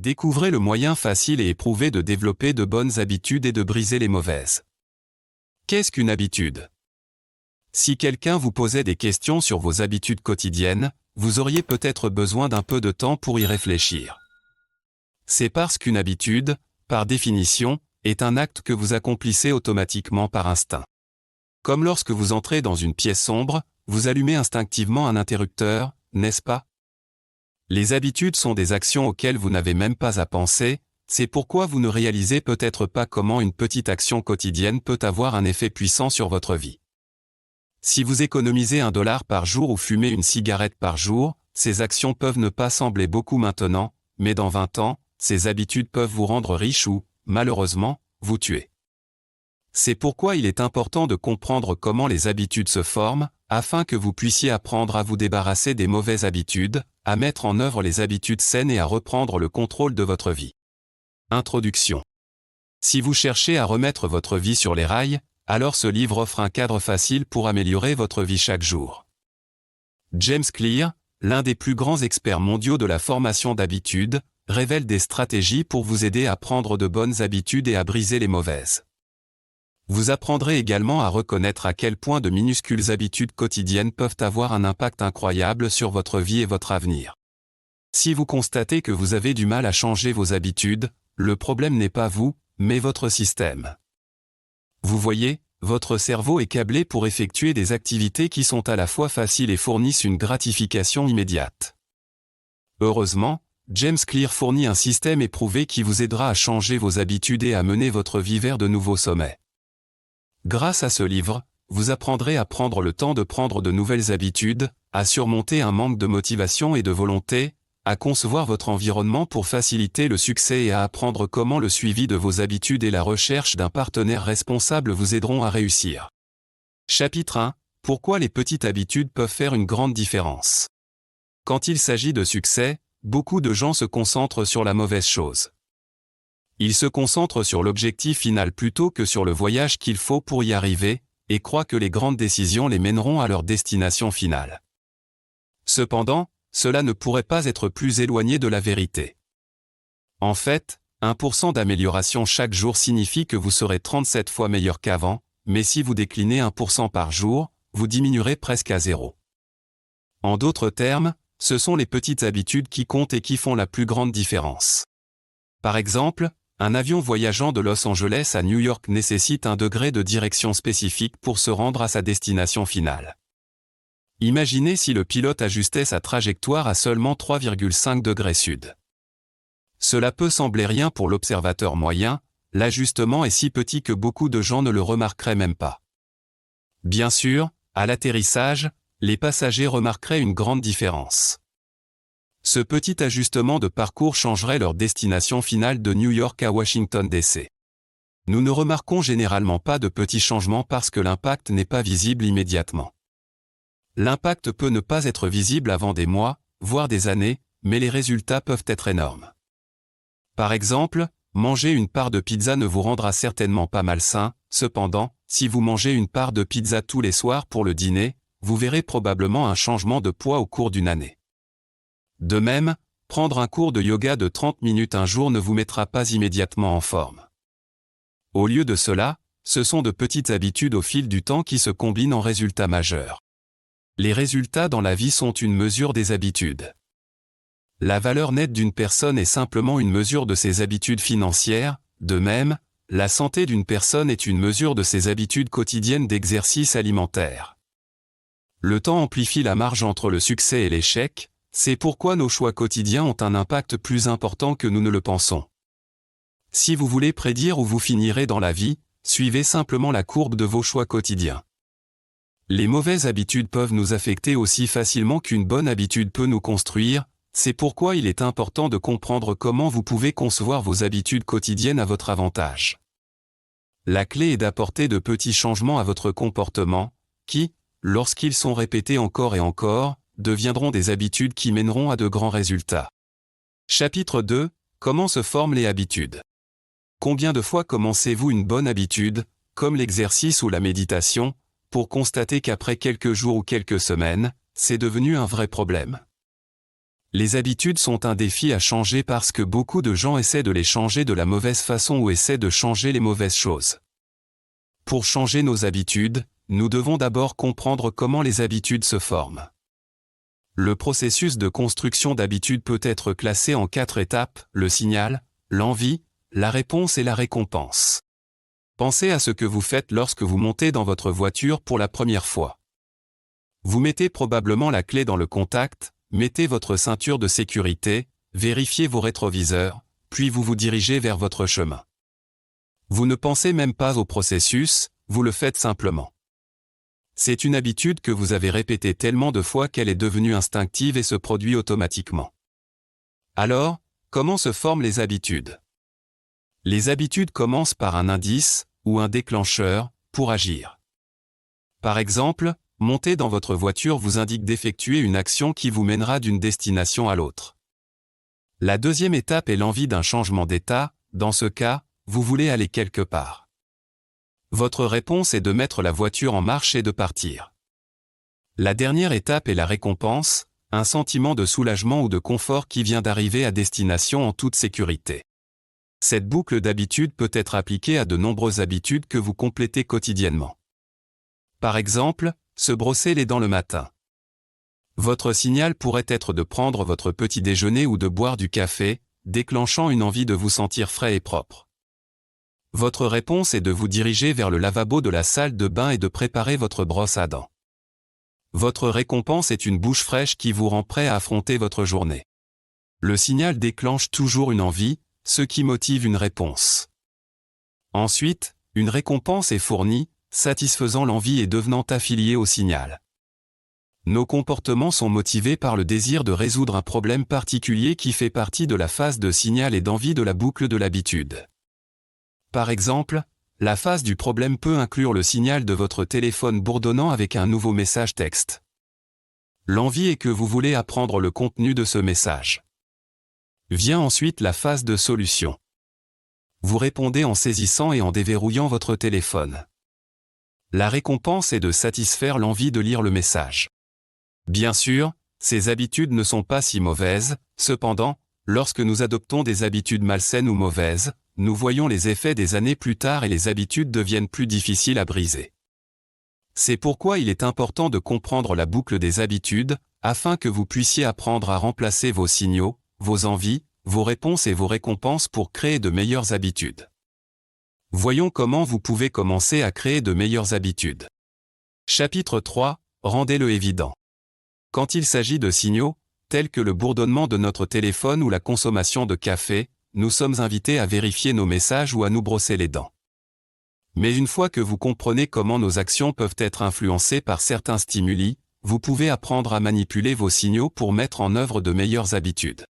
Découvrez le moyen facile et éprouvé de développer de bonnes habitudes et de briser les mauvaises. Qu'est-ce qu'une habitude? Si quelqu'un vous posait des questions sur vos habitudes quotidiennes, vous auriez peut-être besoin d'un peu de temps pour y réfléchir. C'est parce qu'une habitude, par définition, est un acte que vous accomplissez automatiquement par instinct. Comme lorsque vous entrez dans une pièce sombre, vous allumez instinctivement un interrupteur, n'est-ce pas? Les habitudes sont des actions auxquelles vous n'avez même pas à penser, c'est pourquoi vous ne réalisez peut-être pas comment une petite action quotidienne peut avoir un effet puissant sur votre vie. Si vous économisez $1 par jour ou fumez une cigarette par jour, ces actions peuvent ne pas sembler beaucoup maintenant, mais dans 20 ans, ces habitudes peuvent vous rendre riche ou, malheureusement, vous tuer. C'est pourquoi il est important de comprendre comment les habitudes se forment, afin que vous puissiez apprendre à vous débarrasser des mauvaises habitudes, à mettre en œuvre les habitudes saines et à reprendre le contrôle de votre vie. Introduction. Si vous cherchez à remettre votre vie sur les rails, alors ce livre offre un cadre facile pour améliorer votre vie chaque jour. James Clear, l'un des plus grands experts mondiaux de la formation d'habitudes, révèle des stratégies pour vous aider à prendre de bonnes habitudes et à briser les mauvaises. Vous apprendrez également à reconnaître à quel point de minuscules habitudes quotidiennes peuvent avoir un impact incroyable sur votre vie et votre avenir. Si vous constatez que vous avez du mal à changer vos habitudes, le problème n'est pas vous, mais votre système. Vous voyez, votre cerveau est câblé pour effectuer des activités qui sont à la fois faciles et fournissent une gratification immédiate. Heureusement, James Clear fournit un système éprouvé qui vous aidera à changer vos habitudes et à mener votre vie vers de nouveaux sommets. Grâce à ce livre, vous apprendrez à prendre le temps de prendre de nouvelles habitudes, à surmonter un manque de motivation et de volonté, à concevoir votre environnement pour faciliter le succès et à apprendre comment le suivi de vos habitudes et la recherche d'un partenaire responsable vous aideront à réussir. Chapitre 1. Pourquoi les petites habitudes peuvent faire une grande différence. Quand il s'agit de succès, beaucoup de gens se concentrent sur la mauvaise chose. Ils se concentrent sur l'objectif final plutôt que sur le voyage qu'il faut pour y arriver, et croient que les grandes décisions les mèneront à leur destination finale. Cependant, cela ne pourrait pas être plus éloigné de la vérité. En fait, 1% d'amélioration chaque jour signifie que vous serez 37 fois meilleur qu'avant, mais si vous déclinez 1% par jour, vous diminuerez presque à zéro. En d'autres termes, ce sont les petites habitudes qui comptent et qui font la plus grande différence. Par exemple, un avion voyageant de Los Angeles à New York nécessite un degré de direction spécifique pour se rendre à sa destination finale. Imaginez si le pilote ajustait sa trajectoire à seulement 3,5 degrés sud. Cela peut sembler rien pour l'observateur moyen, l'ajustement est si petit que beaucoup de gens ne le remarqueraient même pas. Bien sûr, à l'atterrissage, les passagers remarqueraient une grande différence. Ce petit ajustement de parcours changerait leur destination finale de New York à Washington DC. Nous ne remarquons généralement pas de petits changements parce que l'impact n'est pas visible immédiatement. L'impact peut ne pas être visible avant des mois, voire des années, mais les résultats peuvent être énormes. Par exemple, manger une part de pizza ne vous rendra certainement pas malsain, cependant, si vous mangez une part de pizza tous les soirs pour le dîner, vous verrez probablement un changement de poids au cours d'une année. De même, prendre un cours de yoga de 30 minutes un jour ne vous mettra pas immédiatement en forme. Au lieu de cela, ce sont de petites habitudes au fil du temps qui se combinent en résultats majeurs. Les résultats dans la vie sont une mesure des habitudes. La valeur nette d'une personne est simplement une mesure de ses habitudes financières, de même, la santé d'une personne est une mesure de ses habitudes quotidiennes d'exercice alimentaire. Le temps amplifie la marge entre le succès et l'échec, c'est pourquoi nos choix quotidiens ont un impact plus important que nous ne le pensons. Si vous voulez prédire où vous finirez dans la vie, suivez simplement la courbe de vos choix quotidiens. Les mauvaises habitudes peuvent nous affecter aussi facilement qu'une bonne habitude peut nous construire, c'est pourquoi il est important de comprendre comment vous pouvez concevoir vos habitudes quotidiennes à votre avantage. La clé est d'apporter de petits changements à votre comportement, qui, lorsqu'ils sont répétés encore et encore, deviendront des habitudes qui mèneront à de grands résultats. Chapitre 2. Comment se forment les habitudes? Combien de fois commencez-vous une bonne habitude, comme l'exercice ou la méditation, pour constater qu'après quelques jours ou quelques semaines, c'est devenu un vrai problème? Les habitudes sont un défi à changer parce que beaucoup de gens essaient de les changer de la mauvaise façon ou essaient de changer les mauvaises choses. Pour changer nos habitudes, nous devons d'abord comprendre comment les habitudes se forment. Le processus de construction d'habitudes peut être classé en 4 étapes: le signal, l'envie, la réponse et la récompense. Pensez à ce que vous faites lorsque vous montez dans votre voiture pour la première fois. Vous mettez probablement la clé dans le contact, mettez votre ceinture de sécurité, vérifiez vos rétroviseurs, puis vous vous dirigez vers votre chemin. Vous ne pensez même pas au processus, vous le faites simplement. C'est une habitude que vous avez répétée tellement de fois qu'elle est devenue instinctive et se produit automatiquement. Alors, comment se forment les habitudes? Les habitudes commencent par un indice, ou un déclencheur, pour agir. Par exemple, monter dans votre voiture vous indique d'effectuer une action qui vous mènera d'une destination à l'autre. La deuxième étape est l'envie d'un changement d'état, dans ce cas, vous voulez aller quelque part. Votre réponse est de mettre la voiture en marche et de partir. La dernière étape est la récompense, un sentiment de soulagement ou de confort qui vient d'arriver à destination en toute sécurité. Cette boucle d'habitude peut être appliquée à de nombreuses habitudes que vous complétez quotidiennement. Par exemple, se brosser les dents le matin. Votre signal pourrait être de prendre votre petit déjeuner ou de boire du café, déclenchant une envie de vous sentir frais et propre. Votre réponse est de vous diriger vers le lavabo de la salle de bain et de préparer votre brosse à dents. Votre récompense est une bouche fraîche qui vous rend prêt à affronter votre journée. Le signal déclenche toujours une envie, ce qui motive une réponse. Ensuite, une récompense est fournie, satisfaisant l'envie et devenant affiliée au signal. Nos comportements sont motivés par le désir de résoudre un problème particulier qui fait partie de la phase de signal et d'envie de la boucle de l'habitude. Par exemple, la phase du problème peut inclure le signal de votre téléphone bourdonnant avec un nouveau message texte. L'envie est que vous voulez apprendre le contenu de ce message. Vient ensuite la phase de solution. Vous répondez en saisissant et en déverrouillant votre téléphone. La récompense est de satisfaire l'envie de lire le message. Bien sûr, ces habitudes ne sont pas si mauvaises, cependant, lorsque nous adoptons des habitudes malsaines ou mauvaises, nous voyons les effets des années plus tard et les habitudes deviennent plus difficiles à briser. C'est pourquoi il est important de comprendre la boucle des habitudes, afin que vous puissiez apprendre à remplacer vos signaux, vos envies, vos réponses et vos récompenses pour créer de meilleures habitudes. Voyons comment vous pouvez commencer à créer de meilleures habitudes. Chapitre 3, rendez-le évident. Quand il s'agit de signaux, tels que le bourdonnement de notre téléphone ou la consommation de café, nous sommes invités à vérifier nos messages ou à nous brosser les dents. Mais une fois que vous comprenez comment nos actions peuvent être influencées par certains stimuli, vous pouvez apprendre à manipuler vos signaux pour mettre en œuvre de meilleures habitudes.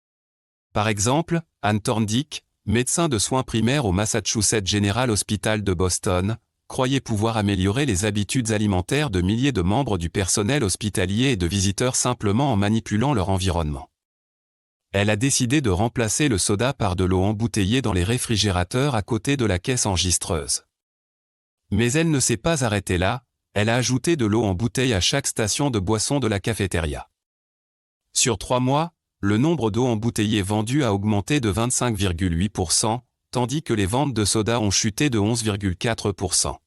Par exemple, Anne Thorndike, médecin de soins primaires au Massachusetts General Hospital de Boston, croyait pouvoir améliorer les habitudes alimentaires de milliers de membres du personnel hospitalier et de visiteurs simplement en manipulant leur environnement. Elle a décidé de remplacer le soda par de l'eau embouteillée dans les réfrigérateurs à côté de la caisse enregistreuse. Mais elle ne s'est pas arrêtée là, elle a ajouté de l'eau en bouteille à chaque station de boisson de la cafétéria. Sur 3 mois, le nombre d'eau embouteillée vendue a augmenté de 25,8%, tandis que les ventes de soda ont chuté de 11,4%.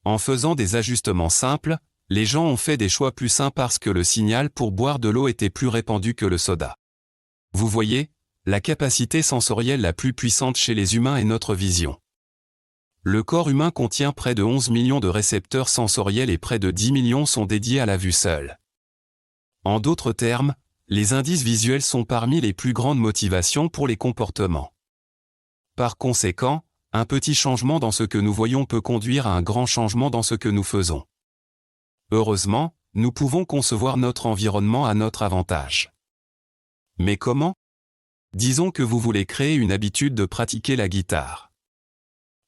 En faisant des ajustements simples, les gens ont fait des choix plus sains parce que le signal pour boire de l'eau était plus répandu que le soda. Vous voyez, la capacité sensorielle la plus puissante chez les humains est notre vision. Le corps humain contient près de 11 millions de récepteurs sensoriels et près de 10 millions sont dédiés à la vue seule. En d'autres termes, les indices visuels sont parmi les plus grandes motivations pour les comportements. Par conséquent, un petit changement dans ce que nous voyons peut conduire à un grand changement dans ce que nous faisons. Heureusement, nous pouvons concevoir notre environnement à notre avantage. Mais comment? Disons que vous voulez créer une habitude de pratiquer la guitare.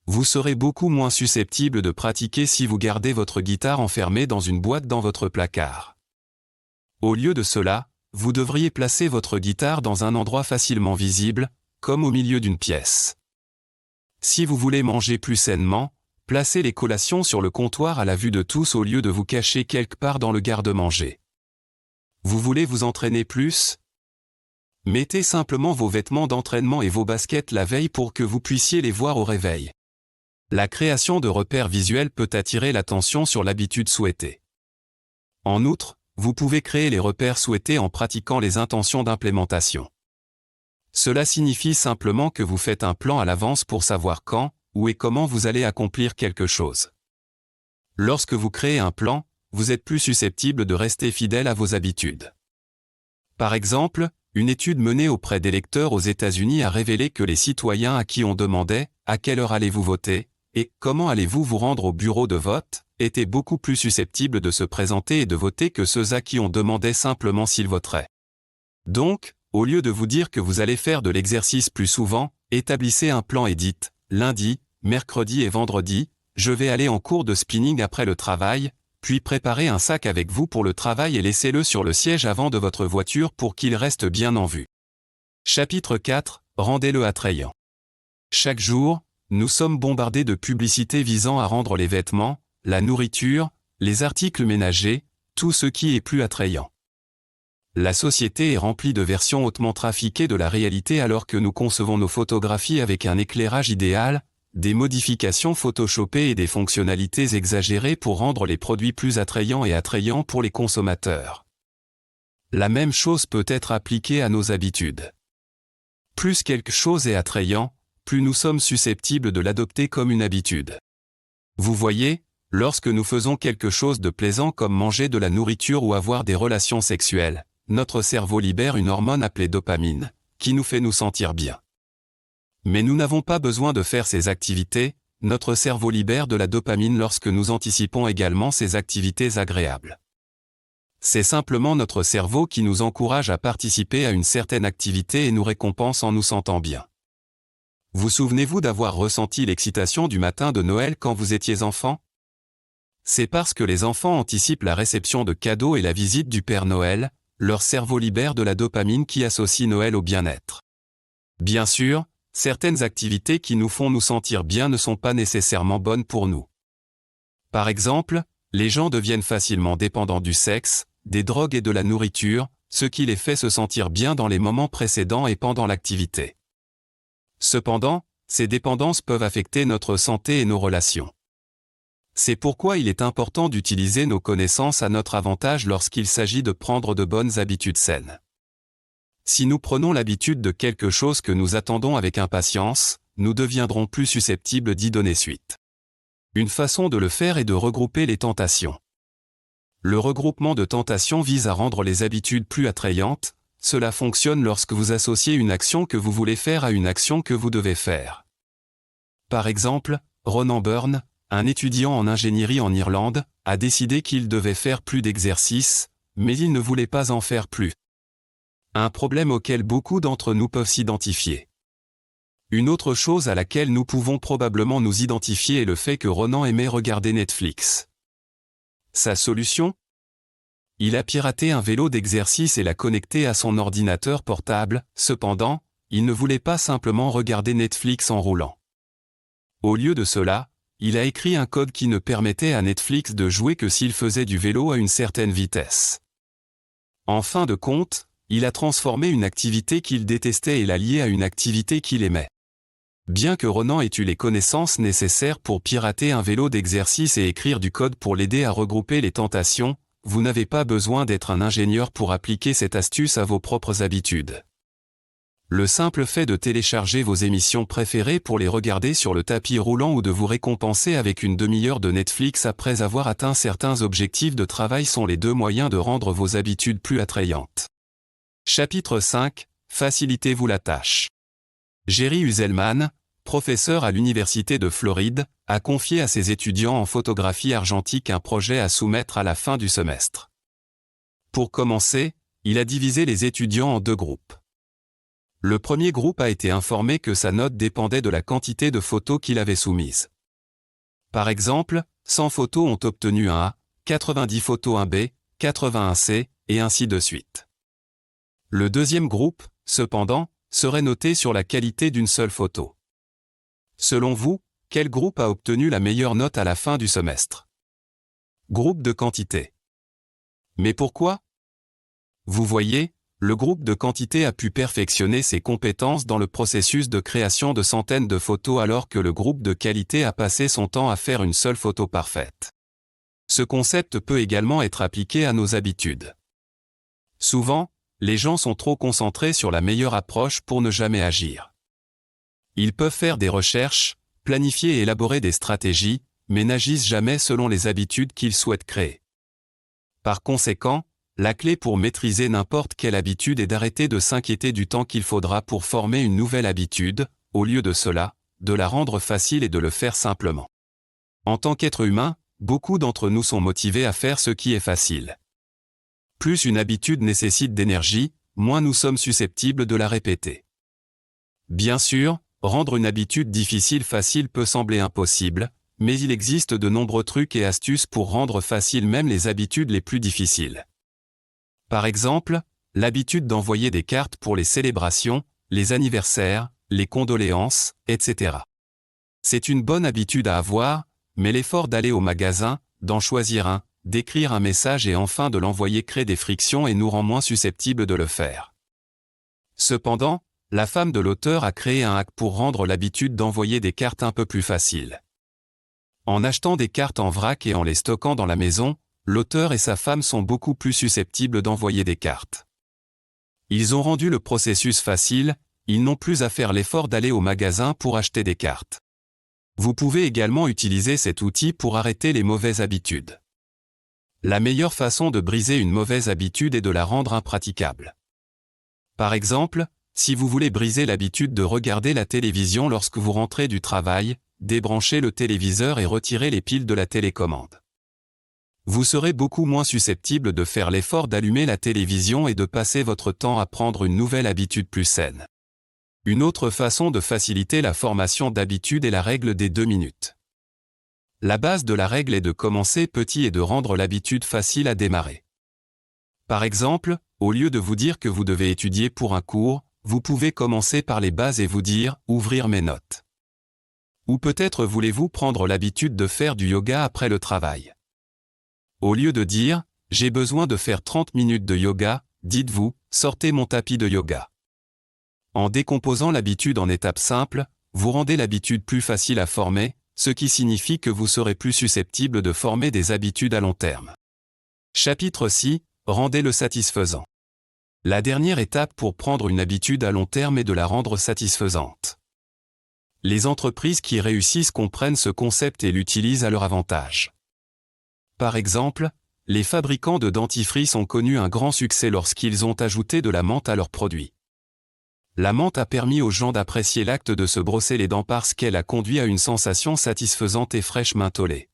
Vous serez beaucoup moins susceptible de pratiquer si vous gardez votre guitare enfermée dans une boîte dans votre placard. Au lieu de cela, vous devriez placer votre guitare dans un endroit facilement visible, comme au milieu d'une pièce. Si vous voulez manger plus sainement, placez les collations sur le comptoir à la vue de tous au lieu de vous cacher quelque part dans le garde-manger. Vous voulez vous entraîner plus? Mettez simplement vos vêtements d'entraînement et vos baskets la veille pour que vous puissiez les voir au réveil. La création de repères visuels peut attirer l'attention sur l'habitude souhaitée. En outre, vous pouvez créer les repères souhaités en pratiquant les intentions d'implémentation. Cela signifie simplement que vous faites un plan à l'avance pour savoir quand, où et comment vous allez accomplir quelque chose. Lorsque vous créez un plan, vous êtes plus susceptible de rester fidèle à vos habitudes. Par exemple, une étude menée auprès d'électeurs aux États-Unis a révélé que les citoyens à qui on demandait « À quelle heure allez-vous voter ?» et « Comment allez-vous vous rendre au bureau de vote ?» étaient beaucoup plus susceptibles de se présenter et de voter que ceux à qui on demandait simplement s'ils voteraient. Donc, au lieu de vous dire que vous allez faire de l'exercice plus souvent, établissez un plan et dites « Lundi, mercredi et vendredi, je vais aller en cours de spinning après le travail », puis préparez un sac avec vous pour le travail et laissez-le sur le siège avant de votre voiture pour qu'il reste bien en vue. Chapitre 4. Rendez-le attrayant. Chaque jour, nous sommes bombardés de publicités visant à rendre les vêtements, la nourriture, les articles ménagers, tout ce qui est plus attrayant. La société est remplie de versions hautement trafiquées de la réalité alors que nous concevons nos photographies avec un éclairage idéal, des modifications photoshopées et des fonctionnalités exagérées pour rendre les produits plus attrayants et attrayants pour les consommateurs. La même chose peut être appliquée à nos habitudes. Plus quelque chose est attrayant, plus nous sommes susceptibles de l'adopter comme une habitude. Vous voyez, lorsque nous faisons quelque chose de plaisant comme manger de la nourriture ou avoir des relations sexuelles, notre cerveau libère une hormone appelée dopamine, qui nous fait nous sentir bien. Mais nous n'avons pas besoin de faire ces activités, notre cerveau libère de la dopamine lorsque nous anticipons également ces activités agréables. C'est simplement notre cerveau qui nous encourage à participer à une certaine activité et nous récompense en nous sentant bien. Vous souvenez-vous d'avoir ressenti l'excitation du matin de Noël quand vous étiez enfant ? C'est parce que les enfants anticipent la réception de cadeaux et la visite du Père Noël, leur cerveau libère de la dopamine qui associe Noël au bien-être. Bien sûr, certaines activités qui nous font nous sentir bien ne sont pas nécessairement bonnes pour nous. Par exemple, les gens deviennent facilement dépendants du sexe, des drogues et de la nourriture, ce qui les fait se sentir bien dans les moments précédents et pendant l'activité. Cependant, ces dépendances peuvent affecter notre santé et nos relations. C'est pourquoi il est important d'utiliser nos connaissances à notre avantage lorsqu'il s'agit de prendre de bonnes habitudes saines. Si nous prenons l'habitude de quelque chose que nous attendons avec impatience, nous deviendrons plus susceptibles d'y donner suite. Une façon de le faire est de regrouper les tentations. Le regroupement de tentations vise à rendre les habitudes plus attrayantes. Cela fonctionne lorsque vous associez une action que vous voulez faire à une action que vous devez faire. Par exemple, Ronan Byrne, un étudiant en ingénierie en Irlande, a décidé qu'il devait faire plus d'exercices, mais il ne voulait pas en faire plus. Un problème auquel beaucoup d'entre nous peuvent s'identifier. Une autre chose à laquelle nous pouvons probablement nous identifier est le fait que Ronan aimait regarder Netflix. Sa solution ? Il a piraté un vélo d'exercice et l'a connecté à son ordinateur portable, cependant, il ne voulait pas simplement regarder Netflix en roulant. Au lieu de cela, il a écrit un code qui ne permettait à Netflix de jouer que s'il faisait du vélo à une certaine vitesse. En fin de compte, il a transformé une activité qu'il détestait et l'a liée à une activité qu'il aimait. Bien que Ronan ait eu les connaissances nécessaires pour pirater un vélo d'exercice et écrire du code pour l'aider à regrouper les tentations, vous n'avez pas besoin d'être un ingénieur pour appliquer cette astuce à vos propres habitudes. Le simple fait de télécharger vos émissions préférées pour les regarder sur le tapis roulant ou de vous récompenser avec une demi-heure de Netflix après avoir atteint certains objectifs de travail sont les deux moyens de rendre vos habitudes plus attrayantes. Chapitre 5. Facilitez-vous la tâche. Jerry Uzelman, professeur à l'Université de Floride, a confié à ses étudiants en photographie argentique un projet à soumettre à la fin du semestre. Pour commencer, il a divisé les étudiants en deux groupes. Le premier groupe a été informé que sa note dépendait de la quantité de photos qu'il avait soumises. Par exemple, 100 photos ont obtenu un A, 90 photos un B, 80 un C, et ainsi de suite. Le deuxième groupe, cependant, serait noté sur la qualité d'une seule photo. Selon vous, quel groupe a obtenu la meilleure note à la fin du semestre ? Groupe de quantité. Mais pourquoi ? Vous voyez, le groupe de quantité a pu perfectionner ses compétences dans le processus de création de centaines de photos alors que le groupe de qualité a passé son temps à faire une seule photo parfaite. Ce concept peut également être appliqué à nos habitudes. Souvent, les gens sont trop concentrés sur la meilleure approche pour ne jamais agir. Ils peuvent faire des recherches, planifier et élaborer des stratégies, mais n'agissent jamais selon les habitudes qu'ils souhaitent créer. Par conséquent, la clé pour maîtriser n'importe quelle habitude est d'arrêter de s'inquiéter du temps qu'il faudra pour former une nouvelle habitude, au lieu de cela, de la rendre facile et de le faire simplement. En tant qu'être humain, beaucoup d'entre nous sont motivés à faire ce qui est facile. Plus une habitude nécessite d'énergie, moins nous sommes susceptibles de la répéter. Bien sûr, rendre une habitude difficile facile peut sembler impossible, mais il existe de nombreux trucs et astuces pour rendre facile même les habitudes les plus difficiles. Par exemple, l'habitude d'envoyer des cartes pour les célébrations, les anniversaires, les condoléances, etc. C'est une bonne habitude à avoir, mais l'effort d'aller au magasin, d'en choisir un, d'écrire un message et enfin de l'envoyer crée des frictions et nous rend moins susceptibles de le faire. Cependant, la femme de l'auteur a créé un hack pour rendre l'habitude d'envoyer des cartes un peu plus facile. En achetant des cartes en vrac et en les stockant dans la maison, l'auteur et sa femme sont beaucoup plus susceptibles d'envoyer des cartes. Ils ont rendu le processus facile, ils n'ont plus à faire l'effort d'aller au magasin pour acheter des cartes. Vous pouvez également utiliser cet outil pour arrêter les mauvaises habitudes. La meilleure façon de briser une mauvaise habitude est de la rendre impraticable. Par exemple, si vous voulez briser l'habitude de regarder la télévision lorsque vous rentrez du travail, débranchez le téléviseur et retirez les piles de la télécommande. Vous serez beaucoup moins susceptible de faire l'effort d'allumer la télévision et de passer votre temps à prendre une nouvelle habitude plus saine. Une autre façon de faciliter la formation d'habitudes est la règle des 2 minutes. La base de la règle est de commencer petit et de rendre l'habitude facile à démarrer. Par exemple, au lieu de vous dire que vous devez étudier pour un cours, vous pouvez commencer par les bases et vous dire « ouvrir mes notes ». Ou peut-être voulez-vous prendre l'habitude de faire du yoga après le travail. Au lieu de dire « j'ai besoin de faire 30 minutes de yoga », dites-vous « sortez mon tapis de yoga ». En décomposant l'habitude en étapes simples, vous rendez l'habitude plus facile à former, ce qui signifie que vous serez plus susceptible de former des habitudes à long terme. Chapitre 6, rendez-le satisfaisant. La dernière étape pour prendre une habitude à long terme est de la rendre satisfaisante. Les entreprises qui réussissent comprennent ce concept et l'utilisent à leur avantage. Par exemple, les fabricants de dentifrice ont connu un grand succès lorsqu'ils ont ajouté de la menthe à leurs produits. La menthe a permis aux gens d'apprécier l'acte de se brosser les dents parce qu'elle a conduit à une sensation satisfaisante et fraîche mentholée.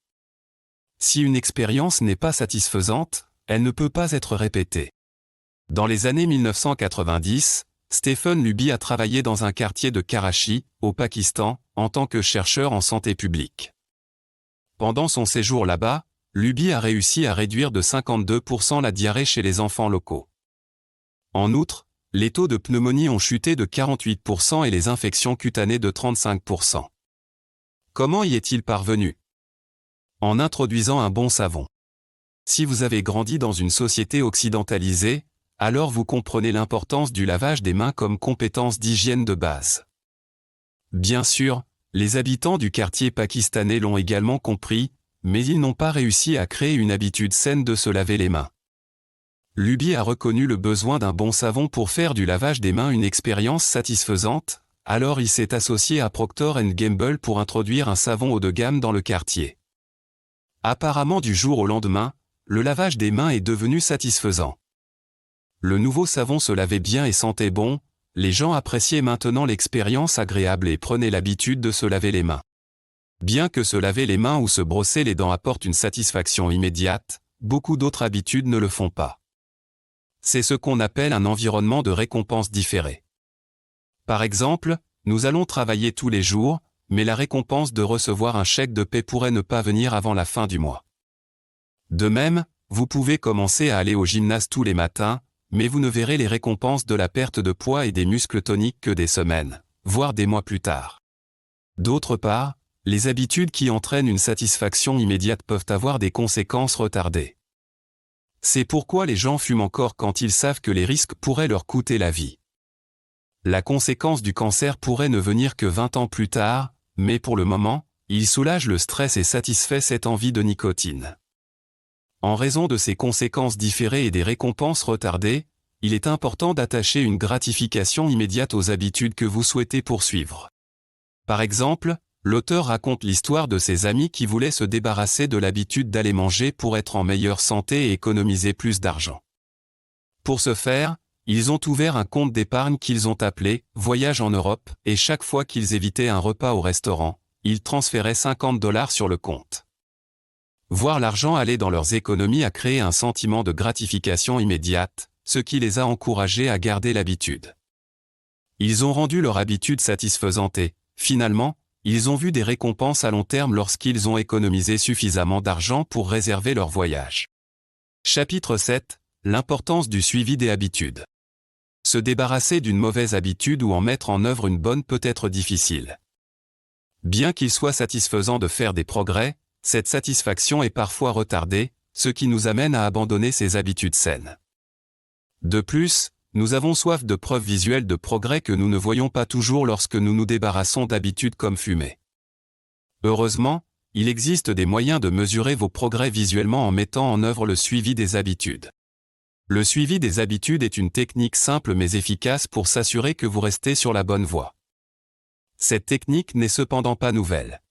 Si une expérience n'est pas satisfaisante, elle ne peut pas être répétée. Dans les années 1990, Stephen Luby a travaillé dans un quartier de Karachi, au Pakistan, en tant que chercheur en santé publique. Pendant son séjour là-bas, Luby a réussi à réduire de 52% la diarrhée chez les enfants locaux. En outre, les taux de pneumonie ont chuté de 48% et les infections cutanées de 35%. Comment y est-il parvenu? En introduisant un bon savon. Si vous avez grandi dans une société occidentalisée, alors vous comprenez l'importance du lavage des mains comme compétence d'hygiène de base. Bien sûr, les habitants du quartier pakistanais l'ont également compris, mais ils n'ont pas réussi à créer une habitude saine de se laver les mains. Luby a reconnu le besoin d'un bon savon pour faire du lavage des mains une expérience satisfaisante, alors il s'est associé à Procter & Gamble pour introduire un savon haut de gamme dans le quartier. Apparemment du jour au lendemain, le lavage des mains est devenu satisfaisant. Le nouveau savon se lavait bien et sentait bon, les gens appréciaient maintenant l'expérience agréable et prenaient l'habitude de se laver les mains. Bien que se laver les mains ou se brosser les dents apporte une satisfaction immédiate, beaucoup d'autres habitudes ne le font pas. C'est ce qu'on appelle un environnement de récompense différé. Par exemple, nous allons travailler tous les jours, mais la récompense de recevoir un chèque de paie pourrait ne pas venir avant la fin du mois. De même, vous pouvez commencer à aller au gymnase tous les matins, mais vous ne verrez les récompenses de la perte de poids et des muscles toniques que des semaines, voire des mois plus tard. D'autre part, les habitudes qui entraînent une satisfaction immédiate peuvent avoir des conséquences retardées. C'est pourquoi les gens fument encore quand ils savent que les risques pourraient leur coûter la vie. La conséquence du cancer pourrait ne venir que 20 ans plus tard, mais pour le moment, il soulage le stress et satisfait cette envie de nicotine. En raison de ces conséquences différées et des récompenses retardées, il est important d'attacher une gratification immédiate aux habitudes que vous souhaitez poursuivre. Par exemple, l'auteur raconte l'histoire de ses amis qui voulaient se débarrasser de l'habitude d'aller manger pour être en meilleure santé et économiser plus d'argent. Pour ce faire, ils ont ouvert un compte d'épargne qu'ils ont appelé « Voyage en Europe » et chaque fois qu'ils évitaient un repas au restaurant, ils transféraient $50 sur le compte. Voir l'argent aller dans leurs économies a créé un sentiment de gratification immédiate, ce qui les a encouragés à garder l'habitude. Ils ont rendu leur habitude satisfaisante et, finalement, ils ont vu des récompenses à long terme lorsqu'ils ont économisé suffisamment d'argent pour réserver leur voyage. Chapitre 7. L'importance du suivi des habitudes. Se débarrasser d'une mauvaise habitude ou en mettre en œuvre une bonne peut être difficile. Bien qu'il soit satisfaisant de faire des progrès, cette satisfaction est parfois retardée, ce qui nous amène à abandonner ces habitudes saines. De plus, nous avons soif de preuves visuelles de progrès que nous ne voyons pas toujours lorsque nous nous débarrassons d'habitudes comme fumer. Heureusement, il existe des moyens de mesurer vos progrès visuellement en mettant en œuvre le suivi des habitudes. Le suivi des habitudes est une technique simple mais efficace pour s'assurer que vous restez sur la bonne voie. Cette technique n'est cependant pas nouvelle.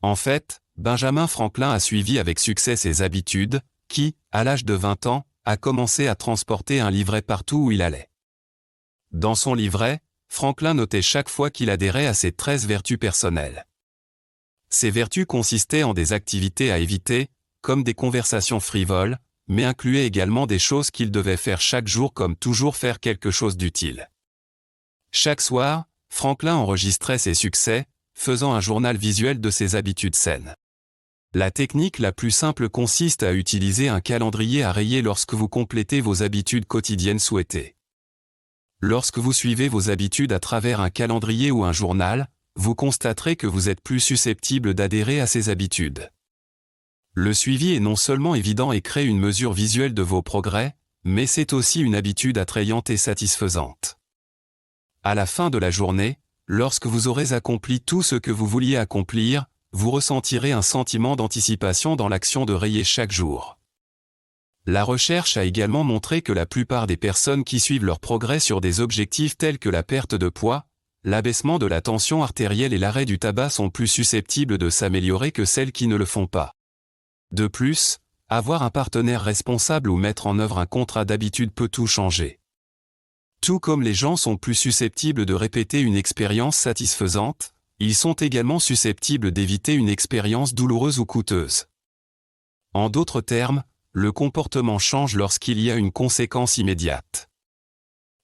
En fait, Benjamin Franklin a suivi avec succès ses habitudes, qui, à l'âge de 20 ans, a commencé à transporter un livret partout où il allait. Dans son livret, Franklin notait chaque fois qu'il adhérait à ses 13 vertus personnelles. Ces vertus consistaient en des activités à éviter, comme des conversations frivoles, mais incluaient également des choses qu'il devait faire chaque jour comme toujours faire quelque chose d'utile. Chaque soir, Franklin enregistrait ses succès, faisant un journal visuel de ses habitudes saines. La technique la plus simple consiste à utiliser un calendrier à rayer lorsque vous complétez vos habitudes quotidiennes souhaitées. Lorsque vous suivez vos habitudes à travers un calendrier ou un journal, vous constaterez que vous êtes plus susceptible d'adhérer à ces habitudes. Le suivi est non seulement évident et crée une mesure visuelle de vos progrès, mais c'est aussi une habitude attrayante et satisfaisante. À la fin de la journée, lorsque vous aurez accompli tout ce que vous vouliez accomplir, vous ressentirez un sentiment d'anticipation dans l'action de rayer chaque jour. La recherche a également montré que la plupart des personnes qui suivent leur progrès sur des objectifs tels que la perte de poids, l'abaissement de la tension artérielle et l'arrêt du tabac sont plus susceptibles de s'améliorer que celles qui ne le font pas. De plus, avoir un partenaire responsable ou mettre en œuvre un contrat d'habitude peut tout changer. Tout comme les gens sont plus susceptibles de répéter une expérience satisfaisante, ils sont également susceptibles d'éviter une expérience douloureuse ou coûteuse. En d'autres termes, le comportement change lorsqu'il y a une conséquence immédiate.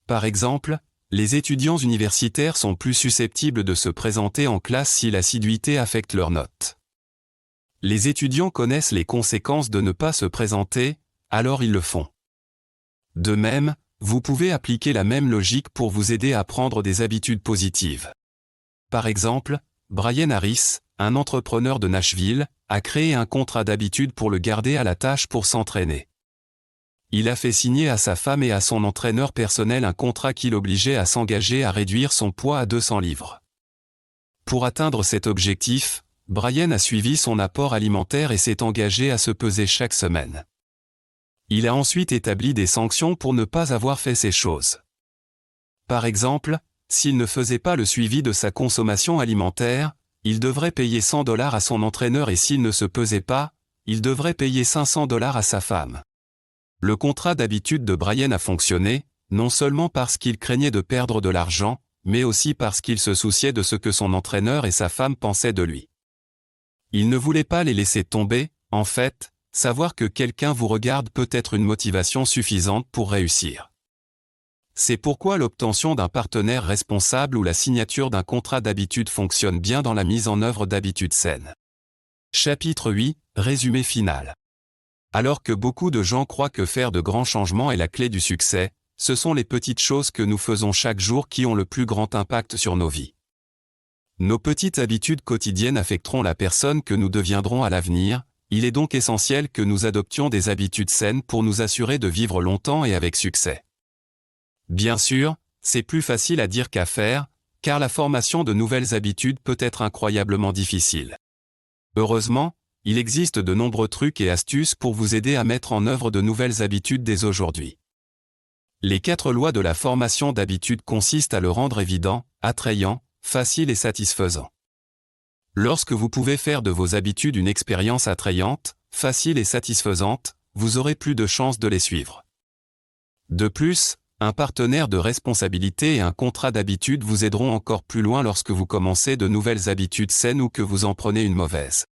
Par exemple, les étudiants universitaires sont plus susceptibles de se présenter en classe si l'assiduité affecte leurs notes. Les étudiants connaissent les conséquences de ne pas se présenter, alors ils le font. De même, vous pouvez appliquer la même logique pour vous aider à prendre des habitudes positives. Par exemple, Brian Harris, un entrepreneur de Nashville, a créé un contrat d'habitude pour le garder à la tâche pour s'entraîner. Il a fait signer à sa femme et à son entraîneur personnel un contrat qui l'obligeait à s'engager à réduire son poids à 200 livres. Pour atteindre cet objectif, Brian a suivi son apport alimentaire et s'est engagé à se peser chaque semaine. Il a ensuite établi des sanctions pour ne pas avoir fait ces choses. Par exemple, s'il ne faisait pas le suivi de sa consommation alimentaire, il devrait payer $100 à son entraîneur et s'il ne se pesait pas, il devrait payer $500 à sa femme. Le contrat d'habitude de Brian a fonctionné, non seulement parce qu'il craignait de perdre de l'argent, mais aussi parce qu'il se souciait de ce que son entraîneur et sa femme pensaient de lui. Il ne voulait pas les laisser tomber, en fait, savoir que quelqu'un vous regarde peut être une motivation suffisante pour réussir. C'est pourquoi l'obtention d'un partenaire responsable ou la signature d'un contrat d'habitude fonctionne bien dans la mise en œuvre d'habitudes saines. Chapitre 8, résumé final. Alors que beaucoup de gens croient que faire de grands changements est la clé du succès, ce sont les petites choses que nous faisons chaque jour qui ont le plus grand impact sur nos vies. Nos petites habitudes quotidiennes affecteront la personne que nous deviendrons à l'avenir, Il est donc essentiel que nous adoptions des habitudes saines pour nous assurer de vivre longtemps et avec succès. Bien sûr, c'est plus facile à dire qu'à faire, car la formation de nouvelles habitudes peut être incroyablement difficile. Heureusement, il existe de nombreux trucs et astuces pour vous aider à mettre en œuvre de nouvelles habitudes dès aujourd'hui. Les 4 lois de la formation d'habitudes consistent à le rendre évident, attrayant, facile et satisfaisant. Lorsque vous pouvez faire de vos habitudes une expérience attrayante, facile et satisfaisante, vous aurez plus de chances de les suivre. De plus, un partenaire de responsabilité et un contrat d'habitude vous aideront encore plus loin lorsque vous commencez de nouvelles habitudes saines ou que vous en prenez une mauvaise.